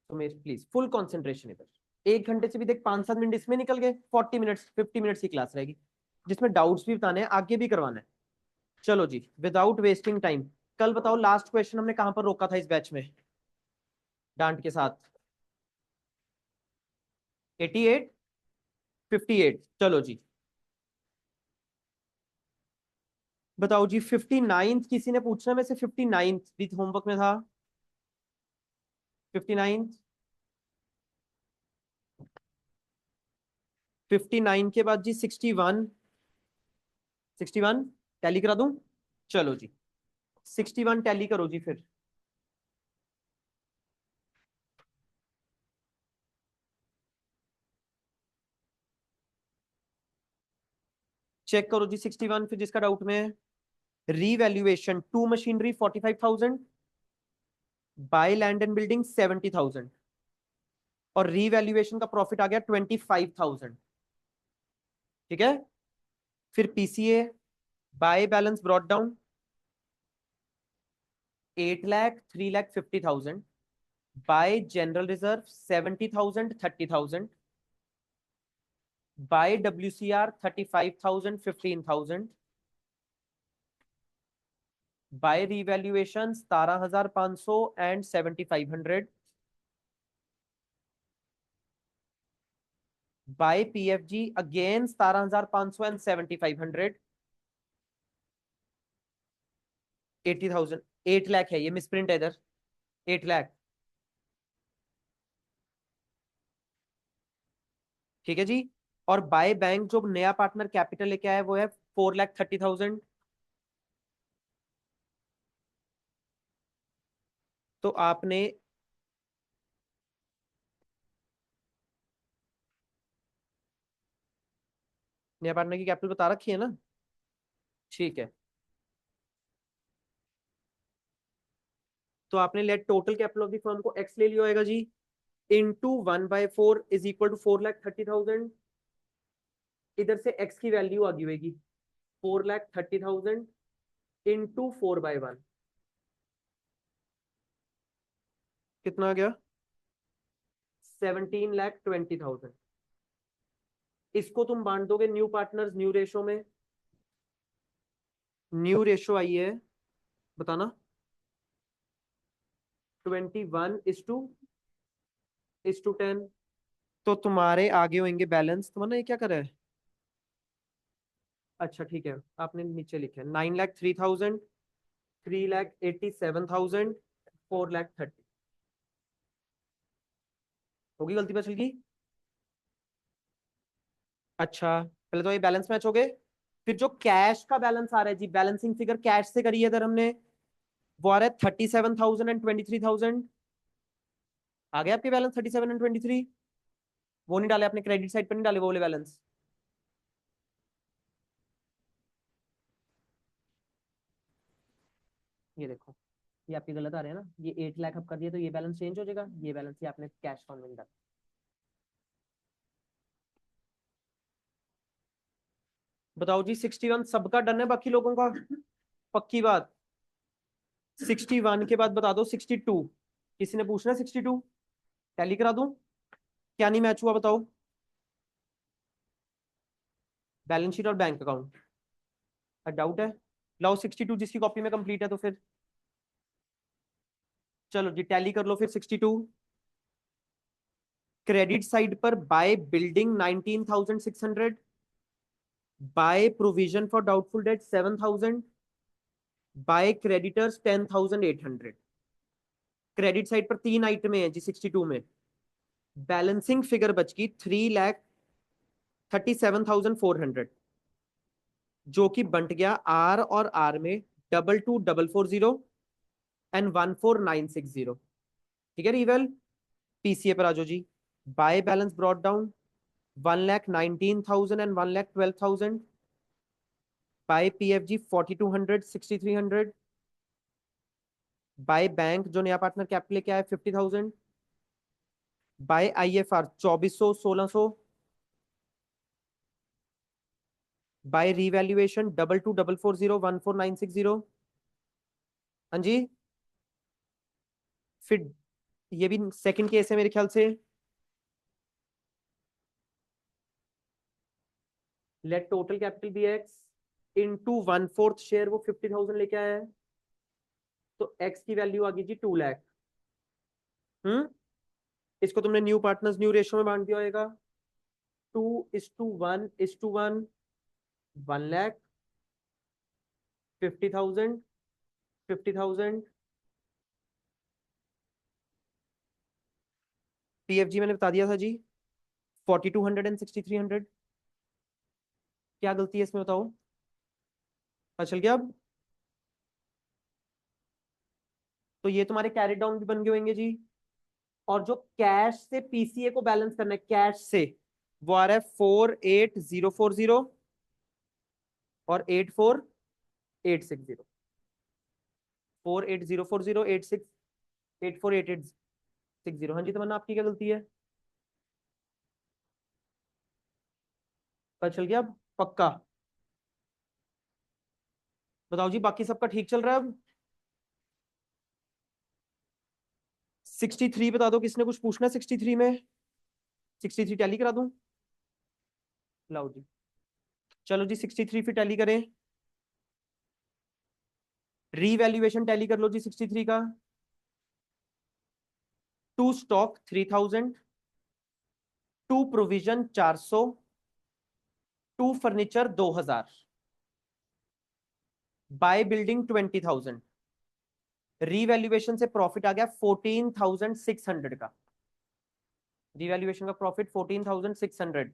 तो मेरे please full concentration इधर। 1 घंटे से भी देख 5-7 मिनट इसमें निकल गए, 40 मिनट्स 50 मिनट्स की क्लास रहेगी जिसमें डाउट्स भी बताने हैं, आगे भी करवाना है। चलो जी, विदाउट वेस्टिंग टाइम, कल बताओ लास्ट क्वेश्चन हमने कहां पर रोका था इस बैच में डांट के साथ? 88, 58। चलो जी बताओ जी, 59th किसी ने पूछना में से? 59th भी होमवर्क में था। 59th, 59 के बाद जी 61, 61 टैली करा दूं? चलो जी 61 टैली करो जी फिर। चेक करो जी 61 फिर जिसका डाउट में है। Revaluation to machinery 45,000, by land and building 70,000, और रीवैल्यूएशन का प्रॉफिट आ गया 25,000। ठीक है, फिर PCA by balance brought down 8 lakh, 3,50,000, by general reserve 70,000, 30,000, by WCR 35,000, 15,000, by revaluation 17,500 and 7,500, by PFG again 17,500 and 7,500, 80,000। 8 lakh है, ये मिसप्रिंट है इधर, 8 लाख। ठीक है जी, और बाय बैंक जो नया पार्टनर कैपिटल लेके आया वो है 4,30,000। तो आपने नया पार्टनर की कैपिटल बता रखी है ना? ठीक है, तो आपने late total capital of the firm को एक्स ले लिया होगा जी, इनटू 1/4 इज इक्वल टू 4,30,000। इधर से एक्स की वैल्यू आ गई होगी 4,30,000 इंटू 4/1, कितना आ गया? 17,20,000। इसको तुम बांट दोगे न्यू पार्टनर्स न्यू रेशो में। न्यू रेशो आई है, बताना। 21:10। तो तुम्हारे आगे होंगे बैलेंस, तुम्हारा ये क्या कर रहा है? अच्छा ठीक है, आपने नीचे लिखा है 9,03,000, 3,87,000, 4,30,000। होगी गलती पे चल गई। अच्छा पहले तो ये बैलेंस मैच हो गए, फिर जो कैश का बैलेंस आ रहा है जी, बैलेंसिंग फिगर कैश से करी है इधर हमने, वो आ रहा है 37,000 एंड 23,000। आ गया आपके बैलेंस 37 एंड 23? वो नहीं डाले आपने, क्रेडिट साइड पर नहीं डाले वो वाले बैलेंस? ये देखो, ये आपके गलत आ रहे हैं ना, ये 8 लाख अब कर दिया तो ये बैलेंस चेंज हो जाएगा, ये बैलेंस ही आपने कैश फॉर्म में डाला। बताओ जी 61 सबका डन है, बाकी लोगों का? पक्की बात। 61 के बाद बता दो 62। किसी ने पूछना 62? टैली करा दूं? क्या नहीं मैच हुआ बताओ? बैलेंस शीट और बैंक अकाउंट? डाउट है? लाओ 62 जिसकी कॉपी में कंप्लीट है तो फिर चलो जी टैली कर लो फिर 62। क्रेडिट साइड पर by building 19,600, by provision for doubtful debt 7,000, by creditors 10,800। Credit side पर 3 आइटम है जी 62 में। बैलेंसिंग फिगर बच गई 3,37,400, जो कि बंट गया आर और आर में 22,440 एंड 14,960। ठीक है रिवेल, पीसीए पर आ जाओ जी। By balance brought down 1,19,000 and 1,12,000, by PFG 4,200, 6,300, by bank जो नया पार्टनर कैपिटल लेके आया 50,000, बाय आईएफआर 2,400, 1,600, बाय रीवैल्यूएशन 22,440, 14,960। हाँ जी, फिर ये भी सेकंड केस है मेरे ख्याल से। Let total capital B X into 1/4 share, वो 50,000 लेके आया है, तो एक्स की वैल्यू आ गई जी 2 लाख। इसको तुमने न्यू पार्टनर्स न्यू रेशो में बांट दिया होगा, 2:1:1:1, 1 लाख, 50,000, 50,000। पीएफजी मैंने बता दिया था जी, 4200 एंड 6300। क्या गलती है इसमें बताओ, पता चल गया अब। तो ये तुम्हारे कैरी डाउन भी बन गए होंगे जी। और जो कैश से पीसीए को बैलेंस करना है कैश से, वो आ रहा है 48040 और 84860। 48040, 8484860। हाँ जी तमन्ना, आपकी क्या गलती है, पता चल गया अब पक्का। बताओ जी, बाकी सबका ठीक चल रहा है अब। 63 बता दो, किसने कुछ पूछना है 63 में? 63 टैली करा दूं? लाओ जी, चलो जी 63 फिर टैली करें। रीवैल्यूएशन टैली कर लो जी 63 का। To stock 3000, to provision 400, to furniture 2000, by building 20,000। Revaluation से प्रॉफिट आ गया 14,600 का। रीवैल्यूएशन का प्रॉफिट 14,600,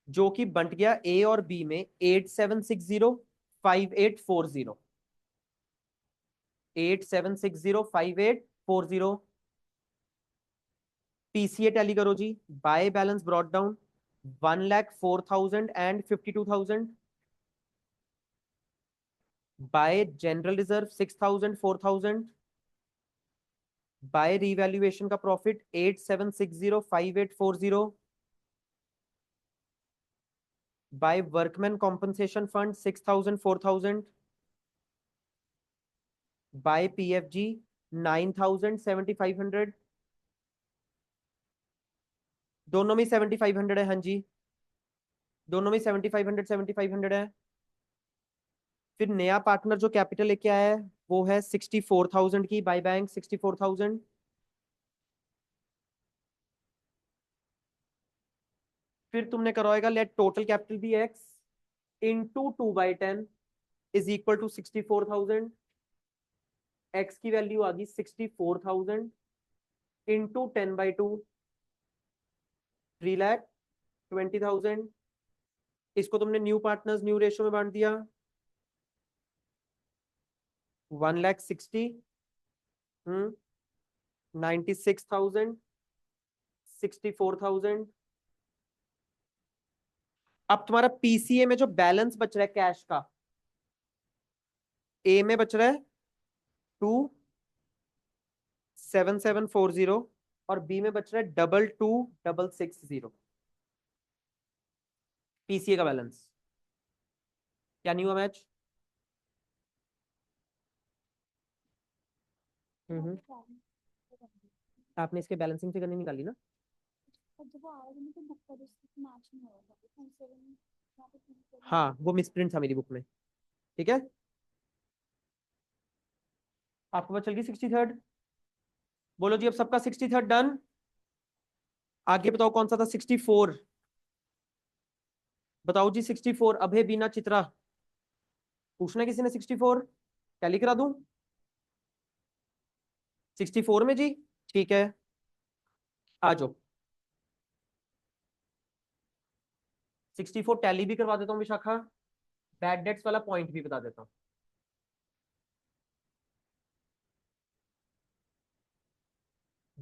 जो कि बंट गया ए और बी में 8760, 5840। 8760, 5840। पीसीए टैली करो जी। By balance brought down 1,04,000 and 52,000। By general reserve 6,000, 4,000। By revaluation का profit 8760, 5840। By workman compensation fund 6,000, 4,000। By PFG 9,000, 7,500। दोनों में 7,500 है, हाँ जी दोनों में 7,500, 7,500 है। फिर नया पार्टनर जो कैपिटल लेके आया है वो है 64,000 की, बाय बैंक 64,000। फिर तुमने करवाएगा let total capital B X into 2/10 is equal to 64,000। X की वैल्यू आ गई 64,000 इंटू 10/2, 3,20,000। इसको तुमने न्यू पार्टनर्स न्यू रेशो में बांट दिया, 1,60,000, 96,000, 64,000। अब तुम्हारा पीसीए में जो बैलेंस बच रहा है कैश का, ए में बच रहा है 2,7740 और बी में बच रहा है 2,2,660। पीसीए का बैलेंस क्या नहीं हुआ मैच? हम्म। आपने इसके बैलेंसिंग फिगर नहीं निकाली ना? हाँ वो मिसप्रिंट था मेरी बुक में, ठीक है। आपको पता चल गई 63rd? बोलो जी अब सबका 63rd डन। आगे बताओ कौन सा था 64? बताओ जी 64, अभय बीना चित्रा। पूछना है किसी ने 64? क्या लिख रहा दूं 64 में जी? ठीक है, आ जाओ। 64 टैली भी करवा देता हूँ विशाखा, बैड डेट्स वाला पॉइंट भी बता देता हूँ।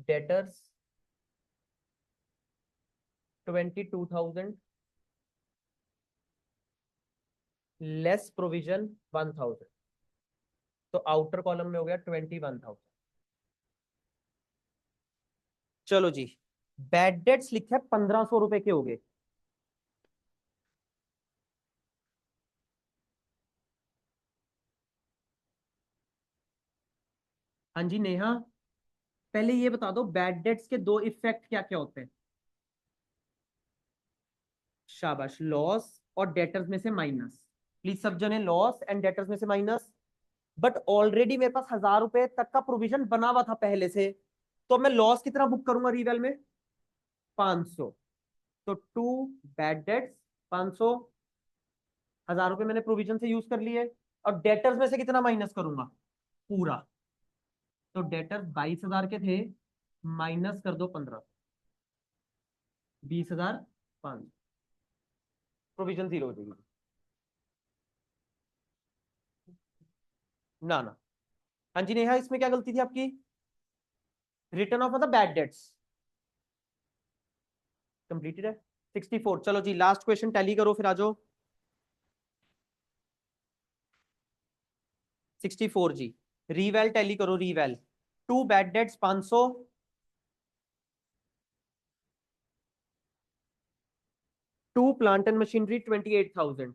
डेटर्स 22,000 लेस प्रोविजन 1,000, तो आउटर कॉलम में हो गया 21,000। चलो जी, बैड डेट्स लिखा है 1,500 रुपए के हो गए। हाँ जी नेहा, पहले ये बता दो बैड डेट्स के दो इफेक्ट क्या क्या होते हैं। शाबाश, लॉस और डेटर्स में से माइनस। प्लीज सब जने लॉस एंड डेटर्स में से माइनस। बट ऑलरेडी मेरे पास 1,000 रुपए तक का प्रोविजन बना हुआ था पहले से, तो मैं लॉस कितना बुक करूंगा रीवेल में? 500। तो टू बैड डेट्स 500, 1,000 रुपए मैंने प्रोविजन से यूज कर लिए। और डेटर्स में से कितना माइनस करूंगा? पूरा। तो डेटर्स 22,000 के थे, माइनस कर दो 15, 20,500, प्रोविजन जीरो हो जाएगी। ना ना। हाँ जी नेहा, इसमें क्या गलती थी आपकी? रिटर्न ऑफ मतलब बैड डेट्स कंप्लीटेड है। 64। चलो जी लास्ट क्वेश्चन टैली करो फिर आ जाओ। 64 जी, रीवैल टैली करो reval. To bad debts 500, to plant and machinery 28,000,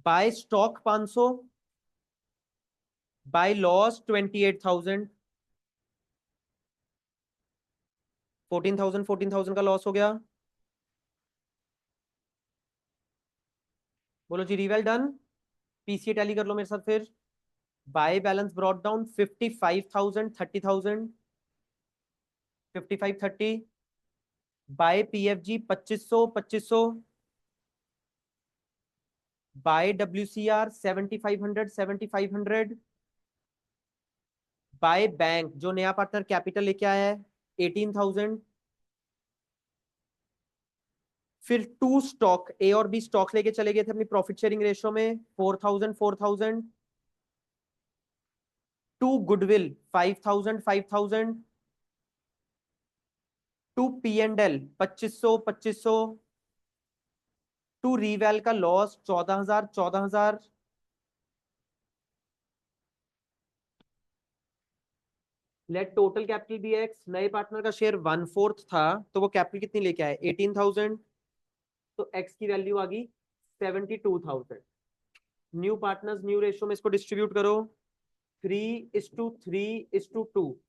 by stock 500, by loss 28,000। 14,000 का लॉस हो गया। बोलो जी रीवैल डन। पीसीए टैली कर लो मेरे साथ फिर। By balance brought down 55,000, 30,000, 55 30। By PFG 2500, 2500। By WCR 7,500, 7,500। By bank जो नया पार्टनर कैपिटल लेके आया है 18,000। फिर टू स्टॉक ए और बी स्टॉक लेके चले गए थे अपनी प्रॉफिट शेयरिंग रेशियो में 4,000, 4,000। To goodwill 5,000, 5,000। To P and L 2500, 2500। To reval का loss 14,000, 14,000। Let total capital B x. नए पार्टनर का शेयर 1/4 था, तो वो कैपिटल कितनी लेके आए? 18,000। तो एक्स की वैल्यू आ गई 72,000। न्यू पार्टनर्स न्यू रेशियो में इसको डिस्ट्रीब्यूट करो। 3:3:2,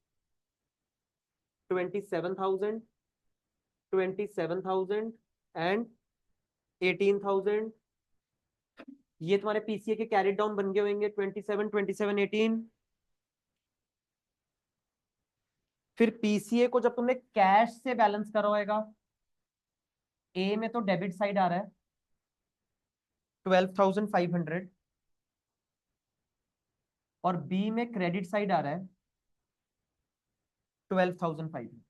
27,000, 27,000 एंड 18,000। ये तुम्हारे पीसीए के कैरी डाउन बन गए होंगे 27, 27, 18। फिर पीसीए को जब तुमने कैश से बैलेंस करा होगा, ए में तो डेबिट साइड आ रहा है 12,500, और बी में क्रेडिट साइड आ रहा है 12,500।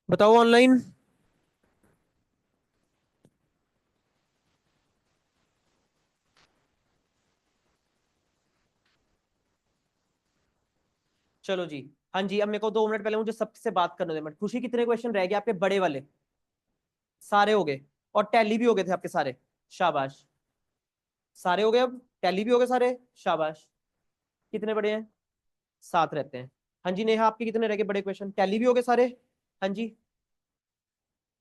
बताओ ऑनलाइन। चलो जी। हाँ जी, अब मेरे को 2 मिनट पहले मुझे सबसे बात करने दे। खुशी, कितने क्वेश्चन रह गए आपके बड़े वाले? सारे हो गए? और टैली भी हो गए थे आपके सारे? शाबाश, सारे हो गए। अब टैली भी हो गए सारे, शाबाश। कितने बड़े हैं? 7 रहते हैं। हाँ जी नेहा, आपके कितने रह गए बड़े क्वेश्चन? टैली भी हो गए सारे? हाँ जी,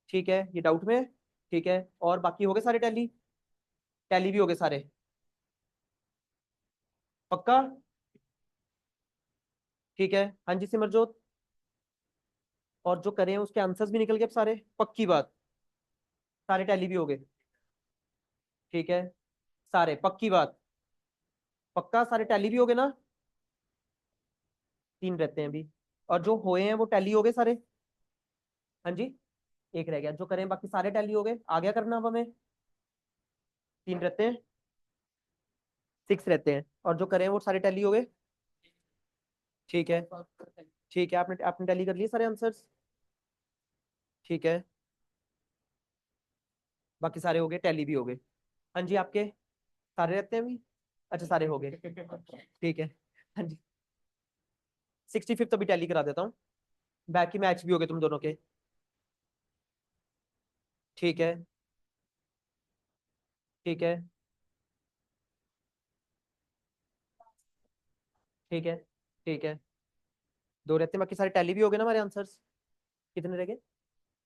ठीक है, ये डाउट में। ठीक है, और बाकी हो गए सारे टैली? टैली भी हो गए सारे? पक्का? ठीक है। हाँ जी सिमरजोत, और जो करे हैं उसके आंसर्स भी निकल गए अब सारे? पक्की बात? सारे टैली भी हो गए? ठीक है, सारे पक्की बात? पक्का सारे टैली भी हो गए ना? 3 रहते हैं अभी। और जो होए हैं वो टैली हो गए सारे? हाँ जी, एक रह गया। जो करें बाकी सारे टैली हो गए। आ गया करना अब हमें? 3 रहते हैं, 6 रहते हैं, और जो करें वो सारे टैली हो गए। ठीक है, ठीक है, आपने आपने टैली कर लिए सारे आंसर्स? ठीक है, बाकी सारे हो गए, टैली भी हो गए। हाँ जी, आपके सारे रहते हैं अभी? अच्छा, सारे हो गए, ठीक है। हाँ जी, 65 अभी टैली करा देता हूँ। बाकी मैच भी हो गए तुम दोनों के। ठीक है, ठीक है, ठीक है, ठीक है। 2 रहते हैं, बाकी सारे टैली भी हो गए ना हमारे आंसर्स? कितने रह गए?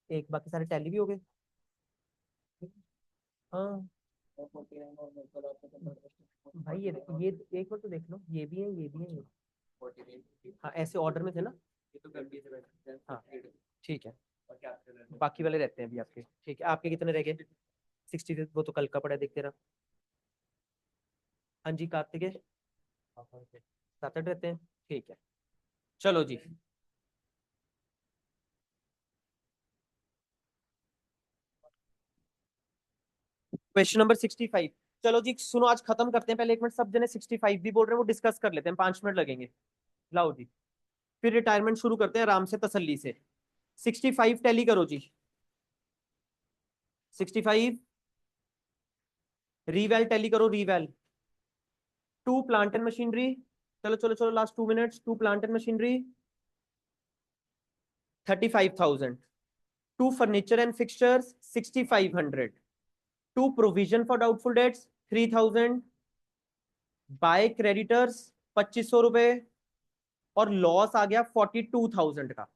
एक, बाकी सारे टैली भी हो गए। हाँ भाई, ये एक बार तो देख लो, ये भी है, ये भी है, हाँ ऐसे ऑर्डर में थे ना। हाँ ठीक है, बाकी वाले रहते हैं अभी आपके। ठीक है, आपके कितने रह गए? 60, वो तो कल का पड़ा है, देखते रहा। हाँ जी कार्तिक है, 7-8 रहते हैं। ठीक है, चलो जी। Question number 65। चलो जी सुनो, आज खत्म करते हैं। पहले एक मिनट, सब जने 65 भी बोल रहे हैं, वो डिस्कस कर लेते हैं, 5 मिनट लगेंगे। लाओ जी, फिर रिटायरमेंट शुरू करते हैं आराम से, तसल्ली से। 65 टैली करो जी। 65 रीवैल टैली करो, reval. To plant and machinery, चलो चलो चलो, last 2 minutes. To plant and machinery 35,000। To furniture and fixtures 6,500। To provision for doubtful debts 3,000। By creditors 2,500 रुपए। और लॉस आ गया 42,000 का,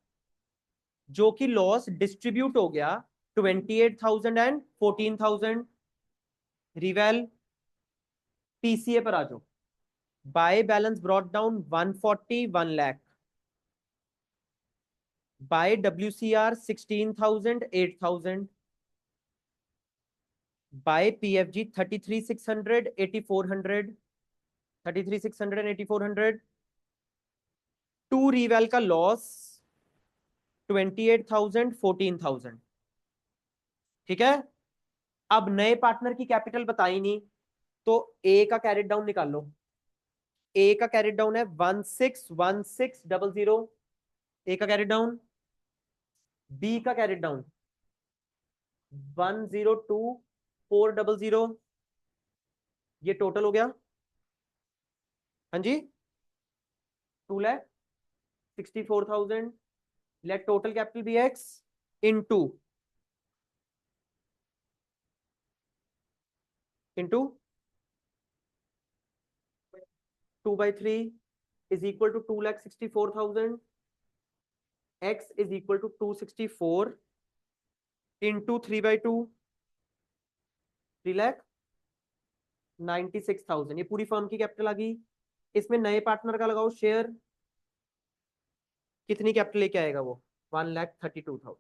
जो कि लॉस डिस्ट्रीब्यूट हो गया 28,000 एंड 14,000। रिवेल पीसीए पर आ जाओ। By balance brought down 140, 1 lakh. By WCR 16,000, 8,000। By PFG 33,600, 8,400। 33,600 and 8,400। To reval का लॉस 28,000, 14,000। ठीक है, अब नए पार्टनर की कैपिटल बताई नहीं, तो ए का कैरेट डाउन निकाल लो। ए का कैरेट डाउन है 161600। ए का कैरेट डाउन। बी का कैरेट डाउन 102400। ये टोटल हो गया, हाँ जी, 2,64,000। Let total capital B X into 2/3 is equal to 2,64,000। X is equal to 264 into 3/2, 3,96,000। ये पूरी फर्म की कैपिटल आ गई। इसमें नए पार्टनर का लगाओ शेयर, कितनी कैपिटल लेके आएगा वो? 1,32,000।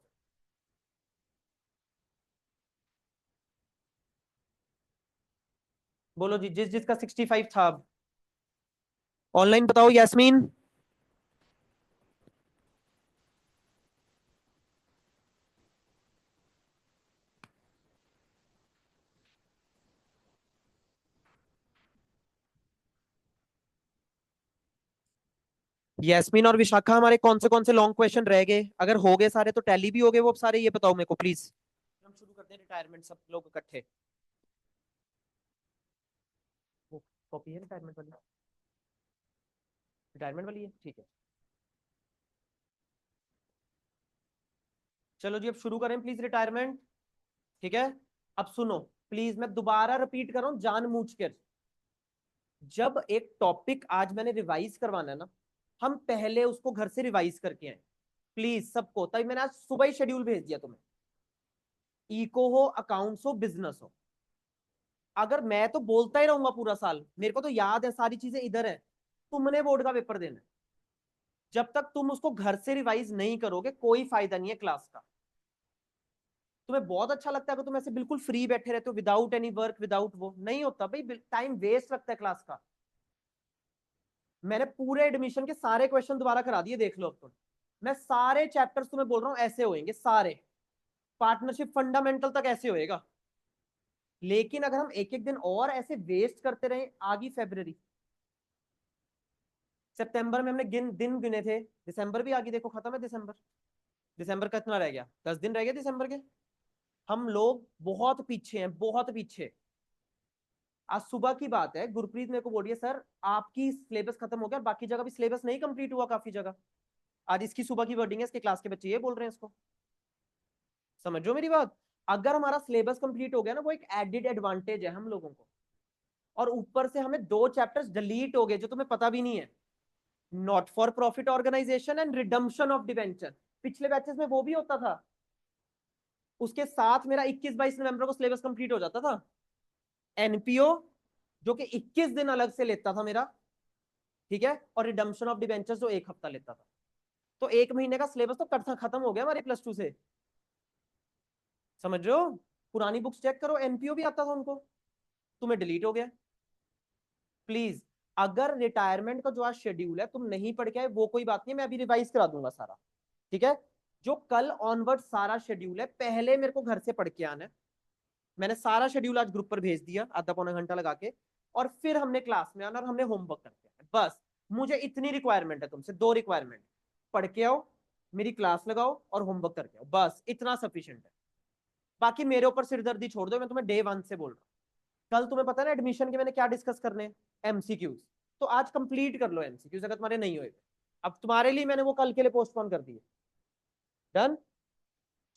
बोलो जी, जिस जिसका 65 था। ऑनलाइन बताओ यास्मीन। यास्मीन और विशाखा, हमारे कौन से लॉन्ग क्वेश्चन रह गए? अगर हो गए सारे तो टैली भी हो गए वो सारे, ये बताओ मेरे को प्लीज। हम शुरू करते हैं रिटायरमेंट, सब लोग इकट्ठे। वो कॉपी है रिटायरमेंट वाली? रिटायरमेंट वाली है, ठीक है। चलो जी, अब शुरू करें प्लीज रिटायरमेंट। ठीक है, अब सुनो प्लीज, मैं दोबारा रिपीट कर रहा हूँ जानबूझकर। जब एक टॉपिक आज मैंने रिवाइज करवाना है ना, हम पहले उसको घर से रिवाइज करके आए प्लीज सबको। तभी मैंने आज सुबह ही शेड्यूल भेज दिया तुम्हें। इको हो, अकाउंट्स हो, बिजनेस हो। अगर मैं तो बोलता ही रहूंगा पूरा साल, मेरे को तो याद है सारी चीजें इधर है, तुमने बोर्ड का पेपर देना है। जब तक तुम उसको घर से रिवाइज नहीं करोगे, कोई फायदा नहीं है क्लास का। तुम्हें बहुत अच्छा लगता है अगर तुम ऐसे बिल्कुल फ्री बैठे रहते हो, विदाउट एनी वर्क, विदाउट वो नहीं होता भाई, टाइम वेस्ट लगता है क्लास का। मैंने पूरे एडमिशन के सारे क्वेश्चन दोबारा करा दिए, देख लो अब तुम। मैं सारे चैप्टर्स तुम्हें बोल रहा हूँ ऐसे होंगे सारे। पार्टनरशिप फंडामेंटल तक ऐसे होएगा। लेकिन अगर हम एक एक दिन और ऐसे वेस्ट करते रहे, आगे फरवरी, सितंबर में हमने दिन गिने थे, दिसंबर भी आगे देखो, खत्म है दिसंबर। दिसंबर का इतना रह गया, 10 दिन रह गए दिसंबर के। हम लोग बहुत पीछे हैं, बहुत पीछे। आज सुबह की बात है, गुरप्रीत मेरे को बोल रही है सर आपकी सिलेबस खत्म हो गया, बाकी जगह भी सिलेबस नहीं कंप्लीट हुआ काफी जगह। आज इसकी सुबह की वर्डिंग है, इसके क्लास के बच्चे ये बोल रहे हैं इसको। समझो मेरी बात। अगर हमारा सिलेबस कंप्लीट हो गया ना, वो एक एडेड एडवांटेज है हम लोगों को। और ऊपर से हमें 2 चैप्टर्स डिलीट हो गए जो तुम्हें पता भी नहीं है। Not for profit organisation and redemption of debenture. पिछले बैचेस में वो भी होता था। उसके साथ मेरा 21-22 नवंबर को सिलेबस कंप्लीट हो जाता था। एनपीओ जो कि 21 दिन अलग से लेता था मेरा, ठीक है, और रिडम्पशन ऑफ डिबेंचर्स जो 1 हफ्ता लेता था। तो 1 महीने का सिलेबस तो खत्म हो गया हमारे +2 से। समझ रहे हो? पुरानी बुक्स चेक करो, एनपीओ भी आता था उनको, तुम्हें डिलीट हो गया। प्लीज, अगर रिटायरमेंट का जो आज शेड्यूल है तुम नहीं पढ़ के आए वो कोई बात नहीं, मैं अभी रिवाइज करा दूंगा सारा, ठीक है। जो कल ऑनवर्ड सारा शेड्यूल है पहले मेरे को घर से पढ़ के आना है। मैंने सारा शेड्यूल आज ग्रुप पर भेज दिया आधा पौना घंटा लगा के, और फिर हमने क्लास में आना और हमने होमवर्क करके आना। बस मुझे इतनी रिक्वायरमेंट है तुमसे, 2 रिक्वायरमेंट, पढ़ के आओ, मेरी क्लास लगाओ और होमवर्क करके आओ, बस इतना सफिशिएंट है। बाकी मेरे ऊपर सिरदर्दी छोड़ दो, मैं तुम्हें डे 1 से बोल रहा हूँ। कल तुम्हें पता है ना एडमिशन के मैंने क्या डिस्कस करने हैं, एमसीक्यूज। तो आज कंप्लीट कर लो एमसीक्यूज अगर तुम्हारे नहीं हुए। अब तुम्हारे लिए मैंने वो कल के लिए पोस्टपोन कर दिए। डन,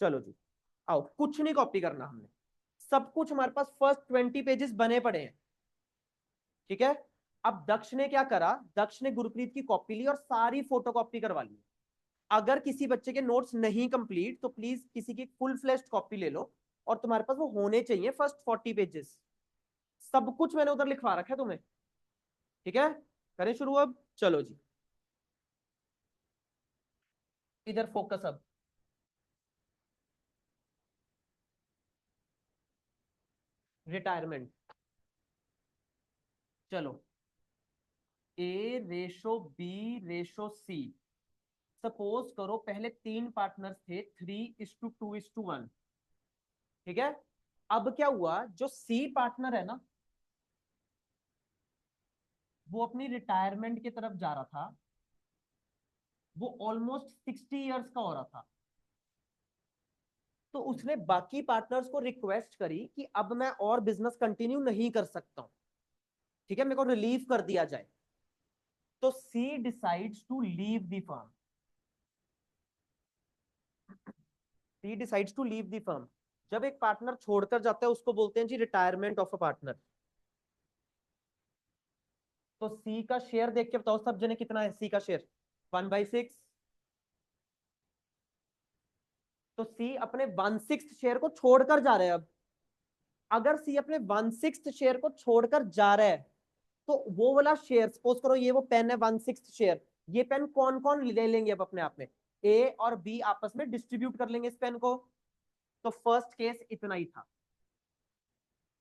चलो जी, आओ। कुछ नहीं कॉपी करना हमने, सब कुछ हमारे पास फर्स्ट 20 पेजेस बने पड़े हैं, ठीक है। अब दक्ष ने क्या करा, दक्ष ने गुरप्रीत की कॉपी ली और सारी फोटो कॉपी करवा ली। अगर किसी बच्चे के नोट्स नहीं कंप्लीट तो प्लीज किसी की फुल फ्लेश्ड कॉपी ले लो, और तुम्हारे पास वो होने चाहिए फर्स्ट 40 पेजेस। सब कुछ मैंने उधर लिखवा रखा है तुम्हें, ठीक है। करें शुरू अब, चलो जी, इधर फोकस अब। रिटायरमेंट, चलो, A/B/C। सपोज करो पहले 3 पार्टनर्स थे, 3:2:1, ठीक है। अब क्या हुआ, जो सी पार्टनर है ना, वो अपनी रिटायरमेंट की तरफ जा रहा था, वो ऑलमोस्ट 60 इयर्स का हो रहा था। तो उसने बाकी पार्टनर्स को रिक्वेस्ट करी कि अब मैं और बिजनेस कंटिन्यू नहीं कर सकता हूं, ठीक है, मेरे को रिलीव कर दिया जाए। तो C decides to leave the firm, C decides to leave the firm. जब एक पार्टनर छोड़कर जाता है उसको बोलते हैं जी रिटायरमेंट ऑफ अ पार्टनर। तो सी का शेयर देख के बताओ सब जने कितना है, सी का शेयर 1/6। तो सी अपने 1/6 शेयर को छोड़कर जा रहे हैं। अब अगर सी अपने 1/6 शेयर को छोड़कर जा रहा है, तो वो वाला शेयर, सपोज करो ये वो पेन है 1/6 शेयर, ये पेन कौन कौन ले लेंगे अब अपने आप में, ए और बी आपस में डिस्ट्रीब्यूट कर लेंगे इस पेन को। तो फर्स्ट केस इतना ही था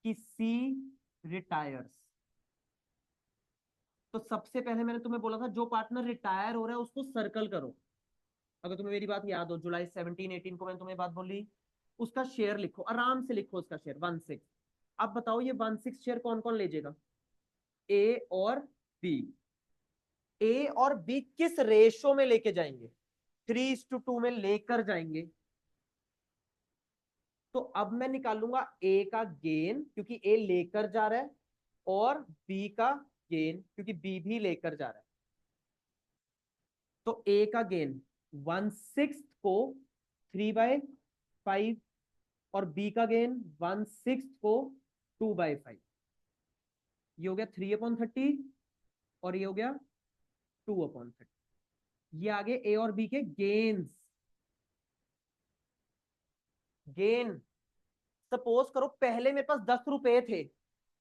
कि सी रिटायर्स। तो सबसे पहले मैंने तुम्हें बोला था जो पार्टनर रिटायर हो रहा है उसको सर्कल करो। अगर तुम्हें मेरी बात याद हो, जुलाई 17-18 को मैंने तुम्हें बात बोली, उसका शेयर लिखो, आराम से लिखो उसका शेयर 1/6। अब बताओ ये 1/6 शेयर कौन कौन ले जाएगा, ए और बी। ए और बी किस रेशो में लेके जाएंगे, 3:2 में लेकर जाएंगे। तो अब मैं निकालूंगा ए का गेन क्योंकि ए लेकर जा रहा है, और बी का गेन क्योंकि बी भी लेकर जा रहा है। तो ए का गेन 1/6 को 3/5, और बी का गेन 1/6 को 2/5। ये हो गया 3/30, और ये हो गया 2/30। ये आगे ए और बी के गेन्स। गेन, सपोज करो पहले मेरे पास 10 रुपए थे,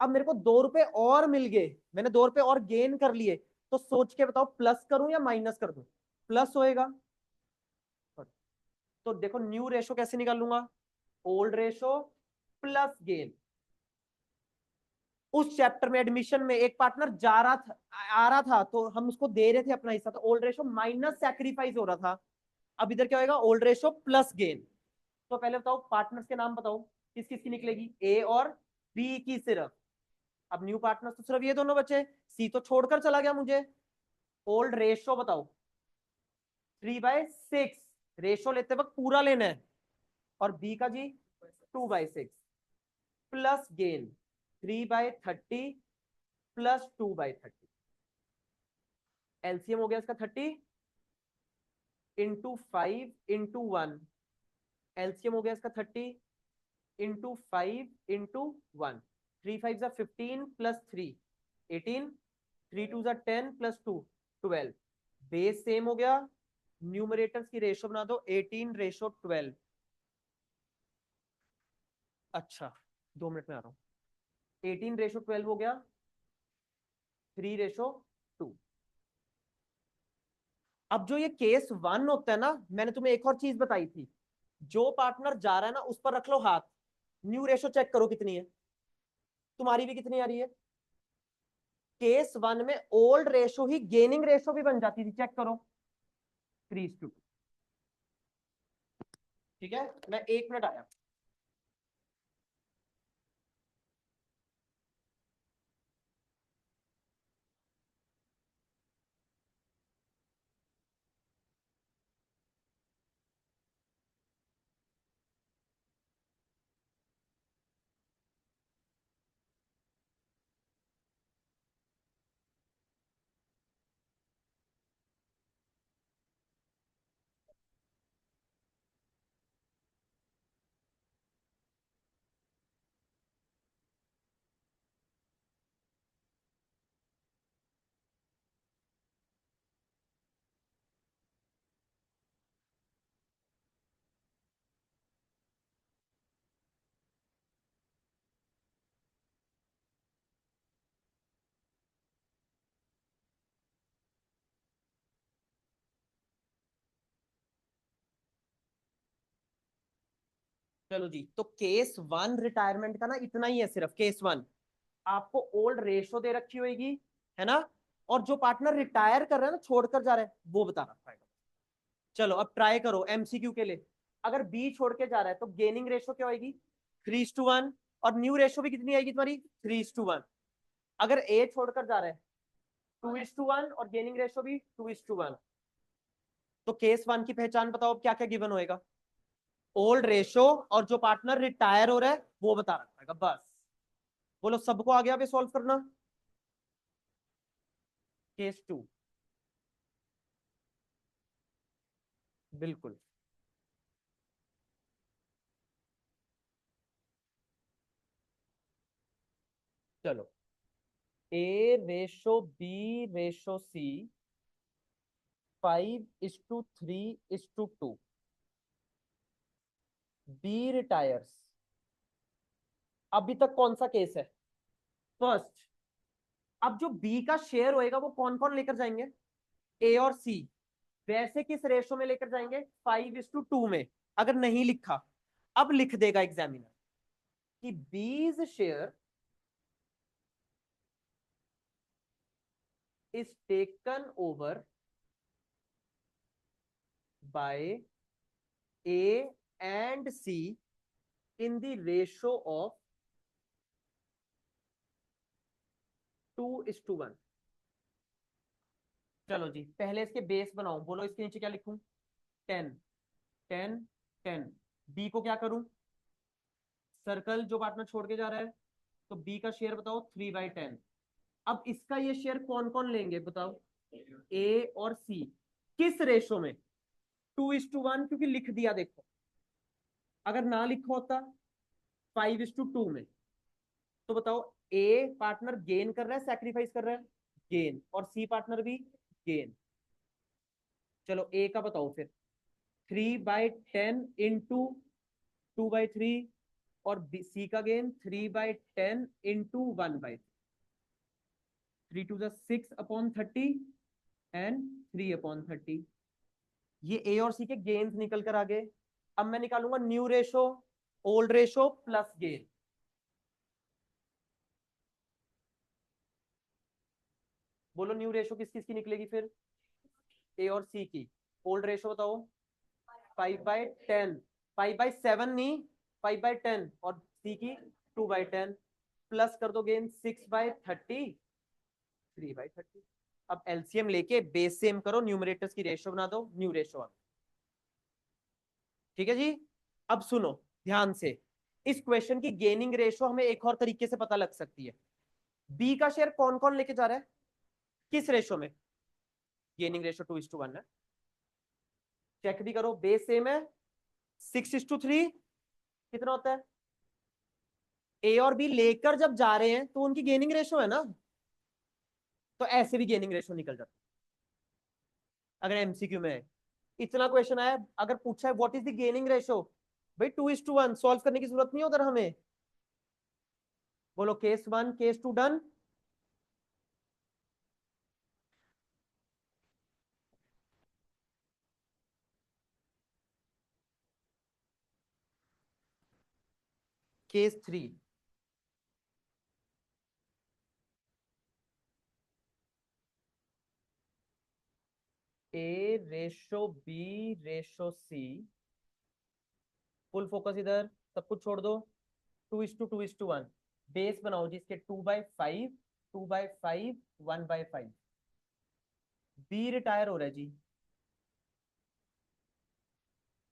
अब मेरे को 2 रुपए और मिल गए, मैंने 2 रुपए और गेन कर लिए। तो सोच के बताओ प्लस करूं या माइनस कर दूं, प्लस होएगा। तो देखो न्यू रेशो कैसे निकालूंगा, ओल्ड रेशो प्लस गेन। उस चैप्टर में एडमिशन में एक पार्टनर जा रहा था, आ रहा था, तो हम उसको दे रहे थे अपना हिस्सा, तो ओल्ड रेशो माइनस सैक्रिफाइस हो रहा था। अब इधर क्या होगा, ओल्ड रेशो प्लस गेन। तो पहले बताओ पार्टनर्स के नाम बताओ, किस किस की निकलेगी, ए और बी की सिर्फ। अब न्यू पार्टनर्स तो सिर्फ ये दोनों बचे, सी तो छोड़कर चला गया मुझे। ओल्ड रेशो बताओ, 3/6, रेशो लेते वक्त पूरा लेना है, और बी का जी 2/6, प्लस गेन 3/30 प्लस 2/30। एलसीएम हो गया इसका 30 इंटू 5 इंटू 1। एलसीएम हो गया इसका 30 into 5 into 1। 3 5 15 plus 3 18, 3 2 10 plus 2 12। Base same हो गया, न्यूमरेटर्स की रेशो बना दो 18/12। अच्छा 2 मिनट में आ रहा हूँ। 18:12 हो गया, 3:2। अब जो ये केस 1 होता है ना, मैंने तुम्हें एक और चीज बताई थी, जो पार्टनर जा रहा है ना उस पर रख लो हाथ, न्यू रेशो चेक करो कितनी है, तुम्हारी भी कितनी आ रही है। केस 1 में ओल्ड रेशो ही गेनिंग रेशो भी बन जाती थी, चेक करो 3:2। ठीक है, मैं 1 मिनट आया। चलो जी, तो केस 1 रिटायरमेंट का ना इतना ही है, सिर्फ केस 1 आपको ओल्ड रेशो दे रखी होगी, है ना, और जो पार्टनर रिटायर कर रहा है ना, छोड़कर जा रहा है, वो बता रखा है। चलो अब ट्राई करो एमसीक्यू के लिए। अगर बी छोड़ के जा रहा है तो गेनिंग रेशो क्या होगी, 3:1, और न्यू रेशो भी कितनी आएगी तुम्हारी, 3:1। अगर ए छोड़कर जा रहा है 2:1, और गेनिंग रेशो भी 2:1। तो केस 1 की पहचान बताओ, क्या क्या गिवन होएगा, ओल्ड रेशो और जो पार्टनर रिटायर हो रहा है वो बता रखा है बस। बोलो सबको आ गया अभी सॉल्व करना। केस 2, बिल्कुल। चलो, A ratio B ratio C 5:3:2। B retires. अभी तक कौन सा केस है, फर्स्ट। अब जो बी का शेयर होएगा वो कौन कौन लेकर जाएंगे, ए और सी। वैसे किस रेशो में लेकर जाएंगे, 5:2 में। अगर नहीं लिखा, अब लिख देगा एग्जामिनर कि B's share is taken over by A and C in the ratio of 2:1। चलो जी, पहले इसके बेस बनाओ, बोलो इसके नीचे क्या लिखूं, 10, 10, 10। बी को क्या करूं, सर्कल जो पार्टनर छोड़ के जा रहा है, तो बी का शेयर बताओ 3/10। अब इसका ये शेयर कौन कौन लेंगे बताओ, ए और सी। किस रेशो में, 2:1, क्योंकि लिख दिया देखो। अगर ना लिखा होता 5:2 में, तो बताओ ए पार्टनर गेन कर रहा है सैक्रिफाइस कर रहा है, गेन, और सी पार्टनर भी गेन। चलो ए का बताओ फिर, 3/10 इंटू 2/3, और सी का gain 3/10 into 1/3। 3 to the 6/30 and 3/30। ये ए और सी के गेन्स निकल कर आ गए। अब मैं निकालूंगा new ratio, old ratio plus gain. बोलो न्यू रेशो किस किस की निकलेगी फिर, ए और सी की। ओल्ड रेशो बताओ, 5/10, 5/7 नहीं, 5/10, और सी की 2/10। प्लस कर दो गेन 6/30, 3/30। अब एलसीएम लेके बेस सेम करो, न्यूमरेटर्स की रेशो बना दो, न्यू रेशो। ठीक है जी। अब सुनो ध्यान से, इस क्वेश्चन की गेनिंग रेशो हमें एक और तरीके से पता लग सकती है। बी का शेयर कौन कौन लेके जा रहा है, किस रेशो में, गेनिंग रेशो 2:1 है। चेक भी करो, बेस सेम है, 6:3 कितना होता है। ए और बी लेकर जब जा रहे हैं तो उनकी गेनिंग रेशो है ना, तो ऐसे भी गेनिंग रेशो निकल जाता है। अगर एमसीक्यू में है, इतना क्वेश्चन आया, अगर पूछा है what is the gaining ratio, भाई 2:1 सॉल्व करने की जरूरत नहीं है उधर हमें। बोलो केस 1 केस 2 डन। केस 3, ए रेशो बी रेशो सी, फुल फोकस इधर, सब कुछ छोड़ दो। 2:2:1 बेस बनाओ जी इसके 2/5, 2/5, 1/5। बी रिटायर हो रहा है जी,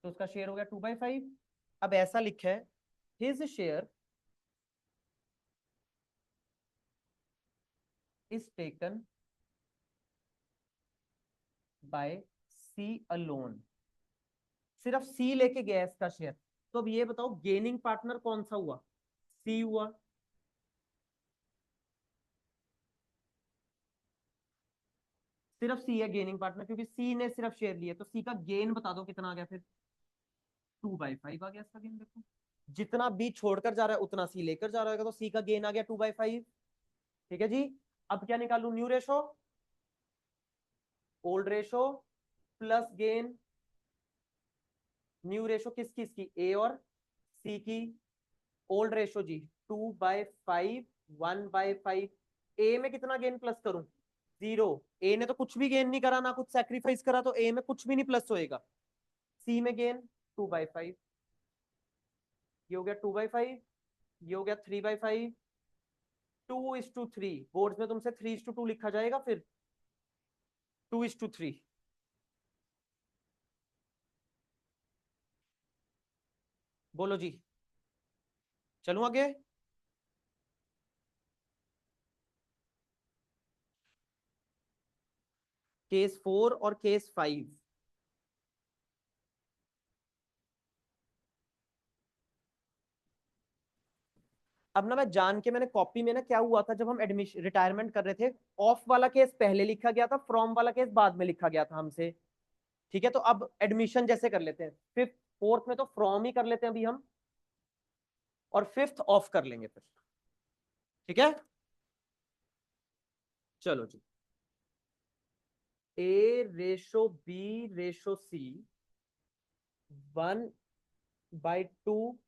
तो उसका शेयर हो गया 2/5। अब ऐसा लिखा है his share is taken by C alone, सिर्फ सी लेके गया इसका शेयर। तो अब ये बताओ गेनिंग पार्टनर कौन सा हुआ? सी हुआ। सिर्फ सी है गेनिंग पार्टनर, क्योंकि सी ने सिर्फ शेयर लिया, तो सी का गेन बता दो कितना आ गया फिर। 2/5 आ गया इसका गेन। देखो जितना बी छोड़कर जा रहा है उतना सी लेकर जा रहा है, तो सी का गेन आ गया 2/5। ठीक है जी। अब क्या निकालू? New ratio, old ratio plus gain. New ratio किस किस की? ए और सी की। ओल्ड रेशो जी 2/5, 1/5। ए में कितना गेन प्लस करूं? 0। ए ने तो कुछ भी गेन नहीं करा, ना कुछ सेक्रीफाइस करा, तो ए में कुछ भी नहीं प्लस होएगा। सी में गेन 2/5, ये हो गया 2/5, ये हो गया 3/5। 2:3 बोर्ड में तुमसे 3:2 लिखा जाएगा फिर 2:3। बोलो जी, चलूं आगे? केस 4 और केस 5। अब ना मैं जान के मैंने कॉपी में ना, क्या हुआ था जब हम एडमिशन रिटायरमेंट कर रहे थे, ऑफ वाला केस पहले लिखा गया था, फ्रॉम वाला केस बाद में लिखा गया था हमसे। ठीक है, तो अब एडमिशन जैसे कर लेते हैं, फिफ्थ फोर्थ में तो फ्रॉम ही कर लेते हैं अभी हम, और फिफ्थ ऑफ कर लेंगे फिर। ठीक है, चलो जी। ए रेशो बी रेशो सी 1/2,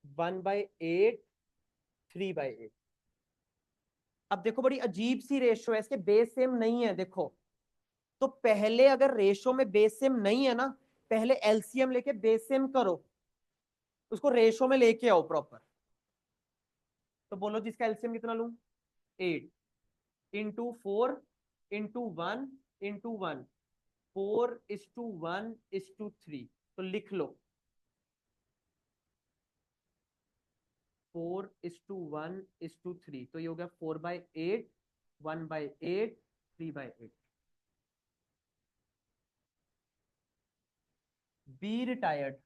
1/8, 3/8। अब देखो बड़ी अजीब सी रेशो है, इसके बेस सेम नहीं है देखो। तो पहले अगर रेशो में बेस सेम नहीं है ना, पहले एलसीएम लेके बेस सेम करो, उसको रेशो में लेके आओ प्रॉपर। तो बोलो जिसका एलसीएम कितना लूं? 8 इंटू 4 इंटू 1 इंटू 1, 4:1:3। तो लिख लो 4:1:3, तो ये हो गया 4/8, 1/8, 3/8। बी रिटायर्ड,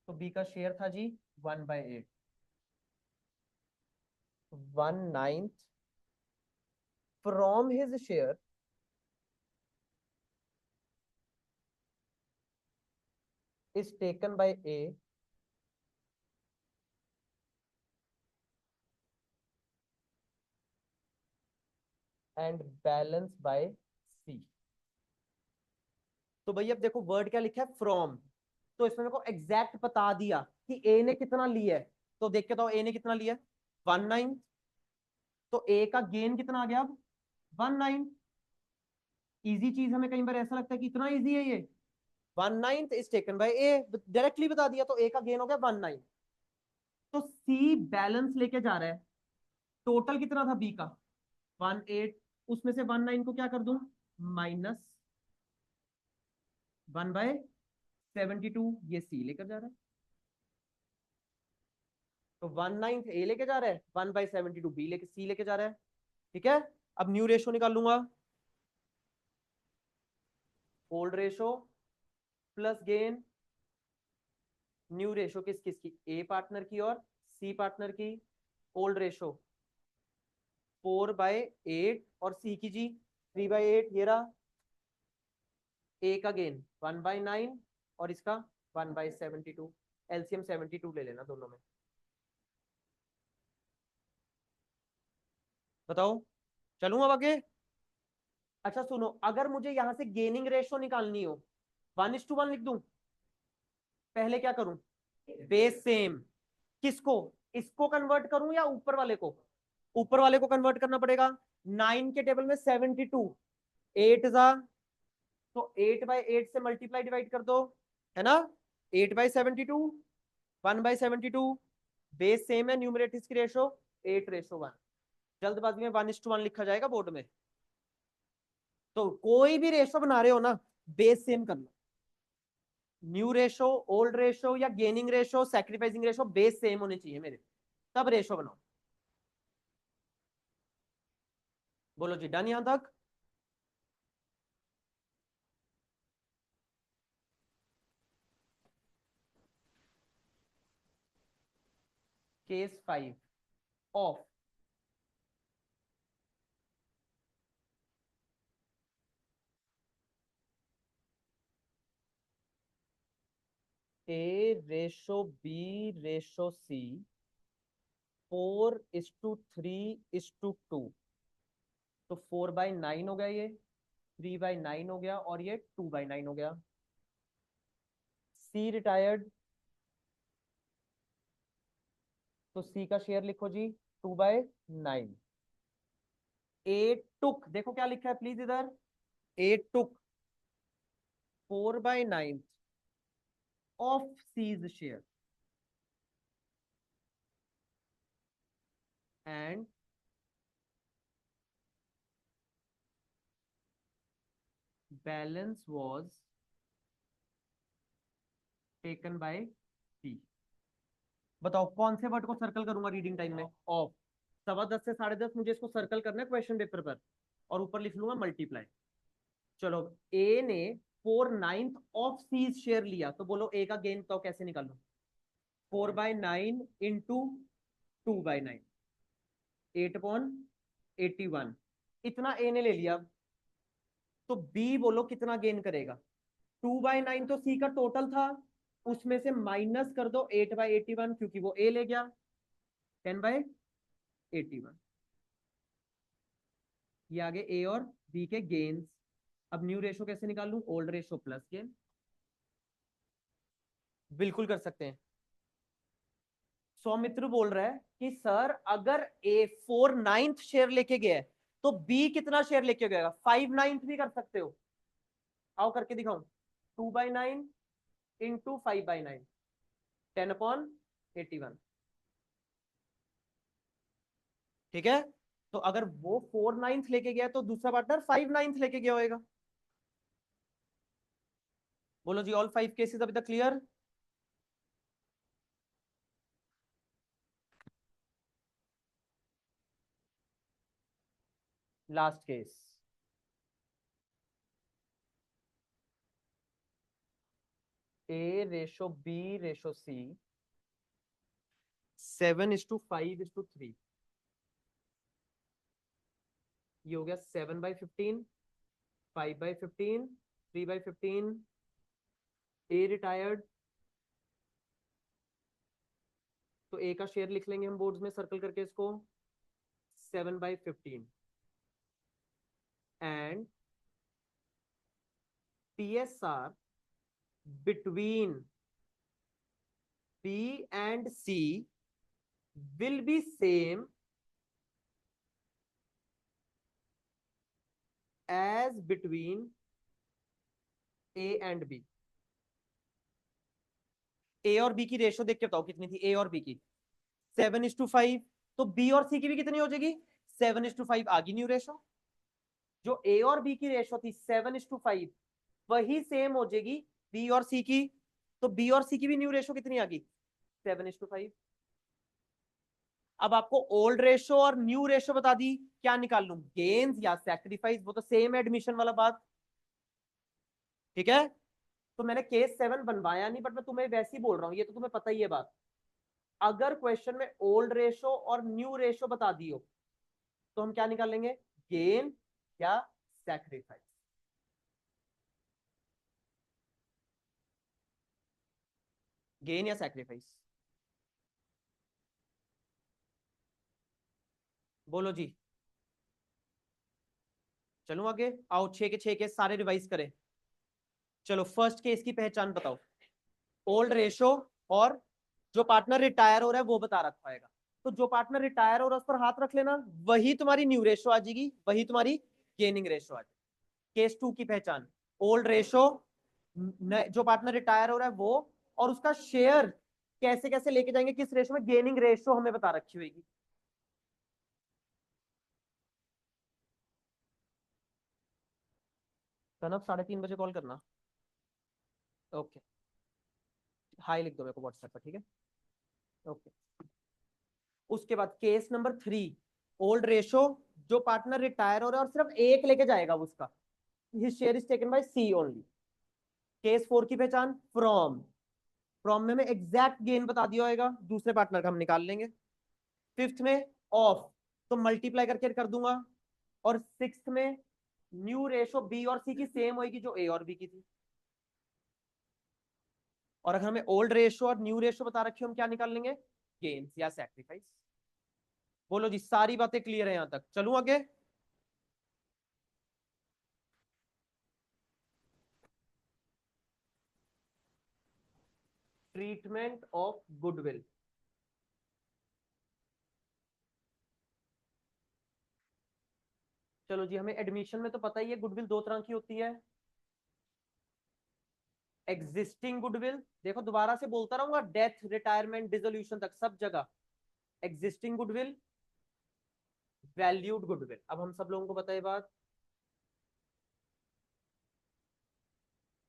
तो बी का शेयर था जी 1/8, 1/9 from his share is taken by A and balance by C। तो भैया अब देखो वर्ड क्या लिखा है? फ्रॉम। तो इसमें मेरे को एग्जैक्ट बता दिया कि ए ने कितना लिया है। तो देख के तो ए ने कितना लिया है? 1/9। तो ए का गेन कितना आ गया अब? 1/9। इजी चीज हमें कई बार ऐसा लगता है कि इतना इजी है ये। 1/9 is taken bye A, directly बता दिया, तो ए का गेन हो गया 1/9। तो सी बैलेंस लेके जा रहा है। टोटल कितना था बी का? 1/8। उसमें से 1/9 को क्या कर दूं? माइनस 1/72, ये सी लेकर जा रहा है। तो 1/9 ए लेके जा रहा है, 1/72 बी लेके सी लेके जा रहा है। ठीक है, अब न्यू रेशो निकाल लूंगा। Old ratio plus gain. New ratio किस किस की? ए पार्टनर की और सी पार्टनर की। ओल्ड रेशो 4/8 और सी की जी 3/8, ये रहा। ए का गेन 1/9 और इसका 1/72। एलसीएम 72 ले लेना दोनों में। बताओ, चलूं अब आगे? अच्छा सुनो, अगर मुझे यहां से गेनिंग रेशो निकालनी हो 1:1 लिख दूं? पहले क्या करूं? Base same. किसको? इसको कन्वर्ट करूं या ऊपर वाले को? ऊपर वाले को कन्वर्ट करना पड़ेगा। 9 के टेबल में 72, 8 जा, तो 8/8 से मल्टीप्लाई डिवाइड कर दो, है ना? 8/72, 1/72। बेस सेम है, न्यूमरेटर की रेशो 8:1। जल्दबाजी में 1:1 लिखा जाएगा बोर्ड में। तो कोई भी रेशो बना रहे हो ना, बेस सेम कर लो। न्यू रेशो, ओल्ड रेशो या gaining ratio, sacrificing ratio, base same होने चाहिए मेरे, तब रेशो बनाओ। बोलो जी, डन यहां तक? Case 5 of A ratio B ratio C 4:3:2। तो 4/9 हो गया, ये 3/9 हो गया, और ये 2/9 हो गया। सी रिटायर्ड, तो सी का शेयर लिखो जी 2/9। ए टुक, देखो क्या लिखा है प्लीज इधर, A took 4/9 of C's share and balance was taken by C. बताओ कौन से वर्ड को सर्कल करूंगा रीडिंग टाइम में? ऑफ। 10:15 से 10:30 मुझे इसको सर्कल करना है क्वेश्चन पेपर पर, और ऊपर लिख लूंगा मल्टीप्लाई। चलो, ए ने 4/9 ऑफ सीज शेयर लिया, तो बोलो ए का गेन तो कैसे निकालू? 4/9 इंटू 2/9, 8/81। इतना ए ने ले लिया, तो बी बोलो कितना गेन करेगा? 2/9 तो सी का टोटल था, उसमें से माइनस कर दो 8/81, क्योंकि वो ए ले गया, 10/81। ये आगे ए और बी के गेन्स। अब न्यू रेशो कैसे निकालूं? Old ratio plus gain. बिल्कुल कर सकते हैं। सौमित्र बोल रहा है कि सर अगर ए 4/9 शेयर लेके गया है, तो बी कितना शेयर लेके गएगा? 5/9 भी कर सकते हो। आओ करके दिखाऊं। 2/9 इंटू 5/9, 10/81। ठीक है? तो अगर वो 4/9 लेके गया, तो दूसरा पार्टनर 5/9 लेके गया होगा। बोलो जी, ऑल 5 केसेस अभी तक क्लियर? लास्ट केस, ए रेशो बी रेशो सी 7:5:3। ये हो गया 7/15, 5/15, 3/15। ए रिटायर्ड, तो ए का शेयर लिख लेंगे हम बोर्ड्स में सर्कल करके इसको, 7/15। And PSR between B and C will be same as between A and B। ए और बी की रेशो देख के बताओ कितनी थी, ए और बी की 7:5। तो बी और सी की भी कितनी हो जाएगी? 7:5 आ गई न्यू रेशो। जो ए और बी की रेशो थी 7:5, वही सेम हो जाएगी बी और सी की। तो बी और सी की भी न्यू रेशो कितनी आ गई? 7:5। अब आपको ओल्ड रेशो और न्यू रेशो बता दी, क्या निकाल लूं? गेन्स या सैक्रिफाइस? वो तो सेम एडमिशन वाला बात। ठीक है? तो मैंने केस 7 बनवाया नहीं, बट मैं तुम्हें वैसे ही बोल रहा हूँ, ये तो तुम्हें पता ही है बात। अगर क्वेश्चन में ओल्ड रेशो और न्यू रेशो बता दी हो, तो हम क्या निकालेंगे? गेन या सैक्रिफाइस। गेन या सैक्रिफाइस? बोलो जी। चलो आगे आओ, 6 के 6 केस सारे रिवाइज करें। चलो फर्स्ट केस की पहचान बताओ। ओल्ड रेशो और जो पार्टनर रिटायर हो रहा है वो बता रखा है। तो जो पार्टनर रिटायर हो रहा है उस पर हाथ रख लेना, वही तुम्हारी न्यू रेशो आ जाएगी, वही तुम्हारी गेनिंग रेशो आ जाएगी। केस 2 की पहचान, ओल्ड रेशो, जो पार्टनर रिटायर हो रहा है वो, और उसका शेयर कैसे कैसे लेके जाएंगे, किस रेशो में, गेनिंग रेशो हमें बता रखी होगी। कनब 3:30 बजे कॉल करना। ओके, हाई लिख दो मेरे को व्हाट्सएप पर, ठीक है। ओके। उसके बाद केस नंबर 3, ओल्ड रेशो, जो पार्टनर रिटायर हो रहा है और सिर्फ एक लेके जाएगा उसका, his share is taken by C only. Case 4 की पहचान, फ्रॉम, फ्रॉम में एग्जैक्ट गेन बता दिया होगा, दूसरे पार्टनर का हम निकाल लेंगे। फिफ्थ में ऑफ, तो मल्टीप्लाई करके कर दूंगा। और सिक्स्थ में न्यू रेशो बी और सी की सेम होगी जो ए और बी की थी। और अगर हमें ओल्ड रेशो और न्यू रेशो बता रखी हो, हम क्या निकाल लेंगे, गेन्स या सैक्रिफाइस। बोलो जी, सारी बातें क्लियर है यहां तक? चलूं आगे? Treatment of goodwill. चलो जी, हमें एडमिशन में तो पता ही है गुडविल दो तरह की होती है। एग्जिस्टिंग गुडविल, देखो दोबारा से बोलता रहूंगा, डेथ, रिटायरमेंट, डिसोल्यूशन तक सब जगह एग्जिस्टिंग गुडविल, वैल्यूड गुडविल। अब हम सब लोगों को पता है बात।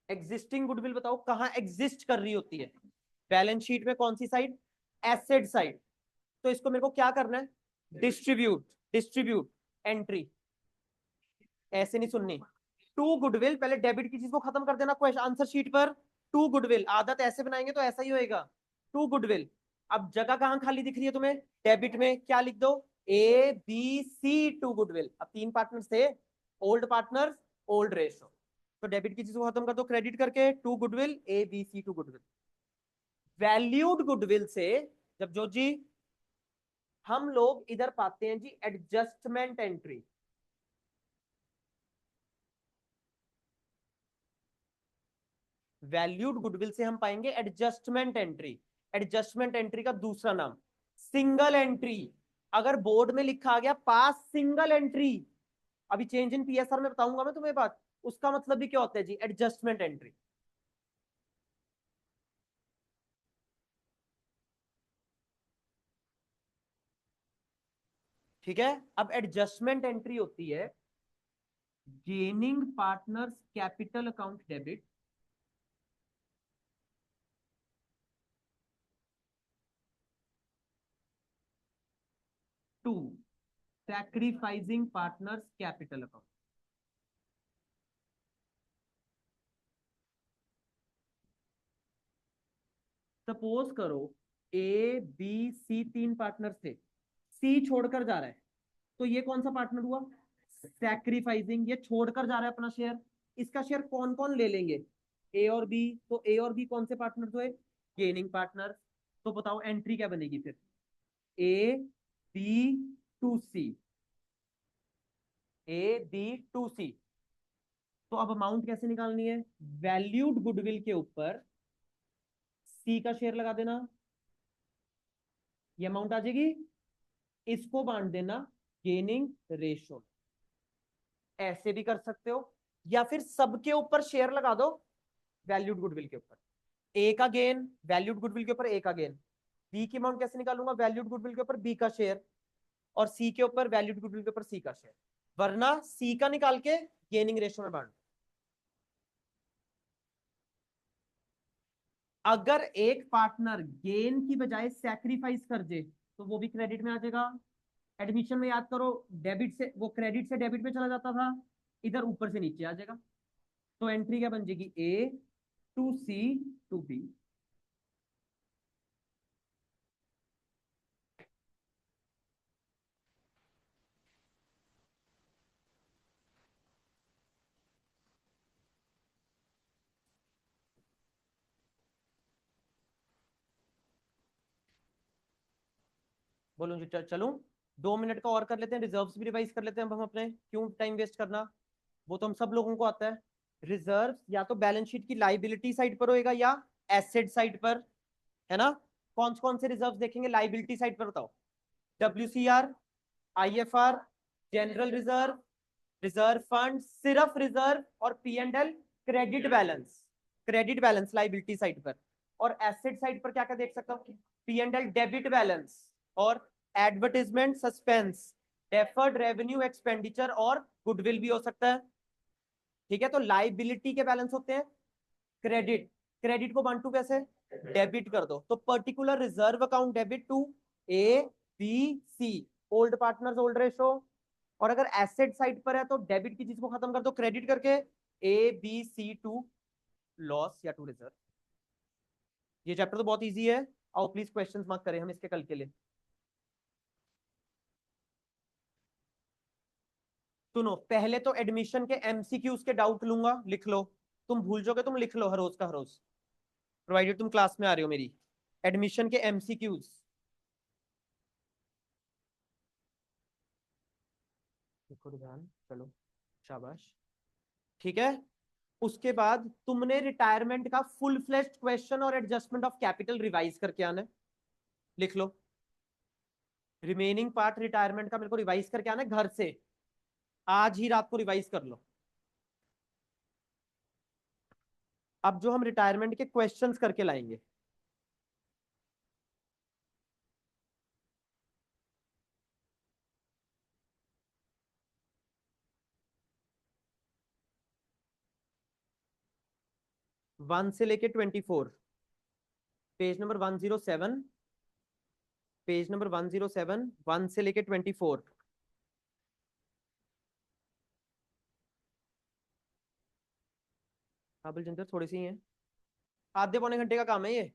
एग्जिस्टिंग गुडविल बताओ कहां एग्जिस्ट कर रही होती है, बैलेंस शीट में कौन सी साइड, एसेट साइड। तो इसको मेरे को क्या करना है, डिस्ट्रीब्यूट, डिस्ट्रीब्यूट एंट्री, ऐसे नहीं सुननी। टू गुडविल, पहले डेबिट की चीज को खत्म कर देना क्वेश्चन आंसर शीट पर। टू गुडविल, आदत ऐसे बनाएंगे तो ऐसा ही होएगा। टू गुडविल, अब जगह कहां खाली दिख रही है तुम्हें, डेबिट में क्या लिख दो, A B C to goodwill. अब 3 पार्टनर्स थे, ओल्ड पार्टनर्स, ओल्ड रेशो, तो डेबिट की चीज को खत्म कर दो क्रेडिट करके, to goodwill, A B C to goodwill. Valued goodwill से, जब जो जी हम लोग इधर पाते हैं जी एडजस्टमेंट एंट्री। वैल्यूड गुडविल से हम पाएंगे एडजस्टमेंट एंट्री। एडजस्टमेंट एंट्री का दूसरा नाम सिंगल एंट्री। अगर बोर्ड में लिखा आ गया पास सिंगल एंट्री, अभी चेंज इन पीएसआर में बताऊंगा मैं तुम्हें बात, उसका मतलब भी क्या होता है जी, एडजस्टमेंट एंट्री। ठीक है। अब एडजस्टमेंट एंट्री होती है gaining partners capital account debit to sacrificing partners capital account. Suppose करो ए बी सी 3 पार्टनर थे, सी छोड़कर जा रहा है, तो ये कौन सा पार्टनर हुआ, सैक्रिफाइसिंग, ये छोड़कर जा रहा है अपना शेयर। इसका शेयर कौन कौन ले लेंगे, ए और बी, तो ए और बी कौन से पार्टनर हुए, गेनिंग पार्टनर। तो बताओ एंट्री क्या बनेगी फिर, A B to C, A B to C. तो अब अमाउंट कैसे निकालनी है, वैल्यूड गुडविल के ऊपर सी का शेयर लगा देना, ये अमाउंट आ जाएगी, इसको बांट देना गेनिंग रेशो। ऐसे भी कर सकते हो, या फिर सबके ऊपर शेयर लगा दो वैल्यूड गुडविल के ऊपर, ए का गेन वैल्यूड गुडविल के ऊपर ए का गेन, बी की अमाउंट कैसे निकालूंगा, वैल्यूड गुडविल के ऊपर बी का शेयर, और सी के ऊपर वैल्यूड गुडविल के ऊपर सी का शेयर, वरना सी का निकाल के गेनिंग रेशो में बांट। अगर एक पार्टनर गेन की बजाय सैक्रिफाइस कर दे तो वो भी क्रेडिट में आ जाएगा। एडमिशन में याद करो, डेबिट से वो क्रेडिट से डेबिट में चला जाता था, इधर ऊपर से नीचे आ जाएगा। तो एंट्री क्या बन जाएगी, ए टू सी टू बी। बोलो जी, चलूं? 2 मिनट का और कर लेते हैं, रिजर्व्स भी रिवाइज कर लेते हैं। अब हम अपने क्यों टाइम वेस्ट करना, वो तो हम सब लोगों को आता है। रिजर्व या तो बैलेंस शीट की लाइबिलिटी साइड पर होएगा या एसेट साइड पर, है ना? कौन से रिजर्व देखेंगे लाइबिलिटी साइड पर, बताओ? WCR, IFR, general reserve, reserve fund, सिर्फ रिजर्व, और P&L, credit balance. Credit balance liability side पर। और एसेट साइड पर क्या क्या देख सकता हूँ? P&L डेबिट बैलेंस, और advertisement, suspense, deferred revenue expenditure, और गुडविल भी हो सकता है। ठीक है, तो लाइबिलिटी के बैलेंस होते हैं क्रेडिट। क्रेडिट को बांटू कैसे? डेबिट कर दो, तो particular reserve account debit to ABC, old partners old ratio. और अगर एसेट साइड पर है तो डेबिट की चीज को खत्म कर दो क्रेडिट करके, ABC टू लॉस या टू रिजर्व। ये चैप्टर तो बहुत इजी है। आओ प्लीज क्वेश्चंस मार्क करें हम इसके कल के लिए। सुनो, पहले तो एडमिशन के MCQs के डाउट लूंगा, लिख लो। तुम भूल जाओगे, तुम लिख लो हर रोज का हर रोज, प्रोवाइडेड तुम क्लास में आ रहे हो मेरी। एडमिशन के MCQs लिखो ध्यान, चलो शाबाश। ठीक है, उसके बाद तुमने रिटायरमेंट का फुल फ्लेश्ड क्वेश्चन और एडजस्टमेंट ऑफ कैपिटल रिवाइज करके आना है, लिख लो। रिमेनिंग पार्ट रिटायरमेंट का मेरे को रिवाइज करके आना है घर से, आज ही रात को रिवाइज कर लो। अब जो हम रिटायरमेंट के क्वेश्चंस करके लाएंगे, वन से लेके 24, पेज नंबर 107, पेज नंबर 107, 1 से लेके 24। हाँ बलजिंदर, थोड़ी सी ही है, आधे पौने घंटे का काम है ये।